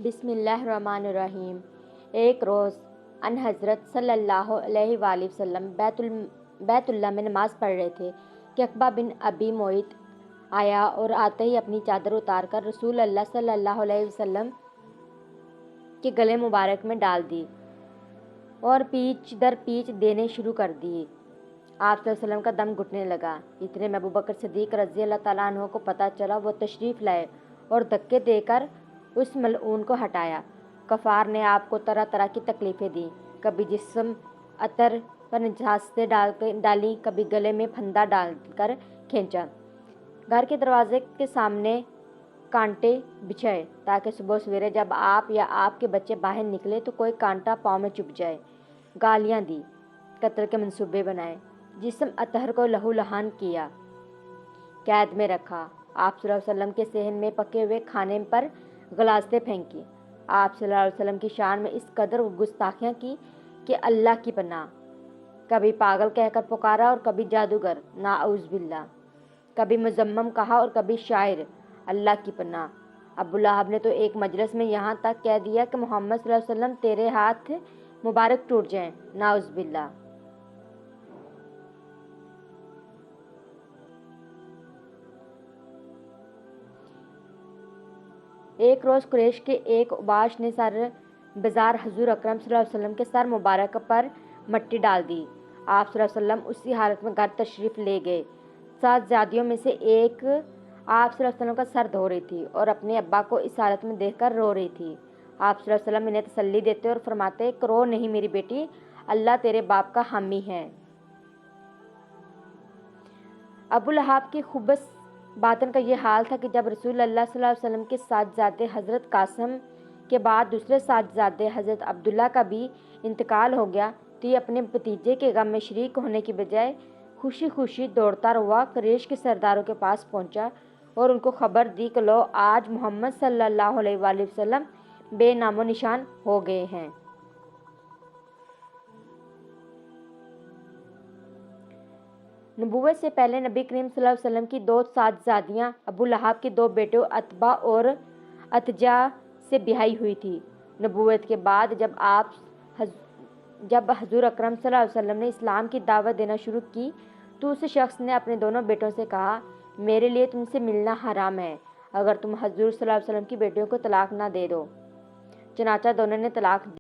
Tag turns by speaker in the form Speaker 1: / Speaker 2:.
Speaker 1: بسم اللہ الرحمن الرحیم۔ ایک روز ان حضرت صلی اللہ علیہ وآلہ وسلم بیت اللہ میں نماز پڑھ رہے تھے کہ عقبہ بن ابی معیط آیا اور آتے ہی اپنی چادر اتار کر رسول اللہ صلی اللہ علیہ وسلم کے گلے مبارک میں ڈال دی اور پیچ در پیچ دینے شروع کر دی۔ آپ صلی اللہ علیہ وسلم کا دم گھٹنے لگا۔ اتنے میں ابوبکر صدیق رضی اللہ تعالیٰ عنہ کو پتہ چلا، وہ تشریف لائے اور دھکے دے کر اس ملعون کو ہٹایا۔ کفار نے آپ کو طرح طرح کی تکلیفیں دیں، کبھی جسم عطر پر نجاستیں ڈالیں، کبھی گلے میں پھندا ڈال کر کھینچا، گھر کے دروازے کے سامنے کانٹے بچھائے تاکہ صبح سویرے جب آپ یا آپ کے بچے باہر نکلے تو کوئی کانٹا پاؤں میں چبھ جائے، گالیاں دی، قتل کے منصوبے بنائے، جسم اطہر کو لہو لہان کیا، قید میں رکھا۔ آپ صلی اللہ علیہ وسلم کے صحن میں پکے ہوئے کھانے پر غلاظتیں پھینکی۔ آپ صلی اللہ علیہ وسلم کی شان میں اس قدر گستاخیاں کی کہ اللہ کی پناہ، کبھی پاگل کہہ کر پکارا اور کبھی جادوگر، نعوذ باللہ، کبھی مذمم کہا اور کبھی شاعر، اللہ کی پناہ۔ ابو لہب نے تو ایک مجلس میں یہاں تک کہہ دیا کہ محمد صلی اللہ علیہ وسلم تیرے ہاتھ مبارک ٹوٹ جائیں، نعوذ باللہ۔ ایک روز قریش کے ایک اوباش نے سر بازار حضور اکرم صلی اللہ علیہ وسلم کے سر مبارک پر مٹی ڈال دی۔ آپ صلی اللہ علیہ وسلم اسی حالت میں گھر تشریف لے گئے۔ صاحبزادیوں میں سے ایک آپ صلی اللہ علیہ وسلم کا سر دھو رہی تھی اور اپنے ابا کو اس حالت میں دیکھ کر رو رہی تھی۔ آپ صلی اللہ علیہ وسلم انہیں تسلی دیتے اور فرماتے کہ رو نہیں میری بیٹی، اللہ تیرے باپ کا حامی ہے۔ ابو لہب کی خبث باطن کا یہ حال تھا کہ جب رسول اللہ صلی اللہ علیہ وسلم کے صاحبزادے حضرت قاسم کے بعد دوسرے صاحبزادے حضرت عبداللہ کا بھی انتقال ہو گیا تو یہ اپنے بھتیجے کے غم میں شریک ہونے کی بجائے خوشی خوشی دوڑتا ہوا قریش کے سرداروں کے پاس پہنچا اور ان کو خبر دی کہ لو آج محمد صلی اللہ علیہ وآلہ وسلم بے نام و نشان ہو گئے ہیں۔ نبوت سے پہلے نبی کریم صلی اللہ علیہ وسلم کی دو صاحبزادیاں ابو لہب کے دو بیٹوں عتبہ اور عتجہ سے بیاہی ہوئی تھی۔ نبوت کے بعد جب حضور اکرم صلی اللہ علیہ وسلم نے اسلام کی دعوت دینا شروع کی تو اس شخص نے اپنے دونوں بیٹوں سے کہا، میرے لیے تم سے ملنا حرام ہے اگر تم حضور صلی اللہ علیہ وسلم کی بیٹیوں کو طلاق نہ دے دو۔ چنانچہ دونوں نے طلاق دی۔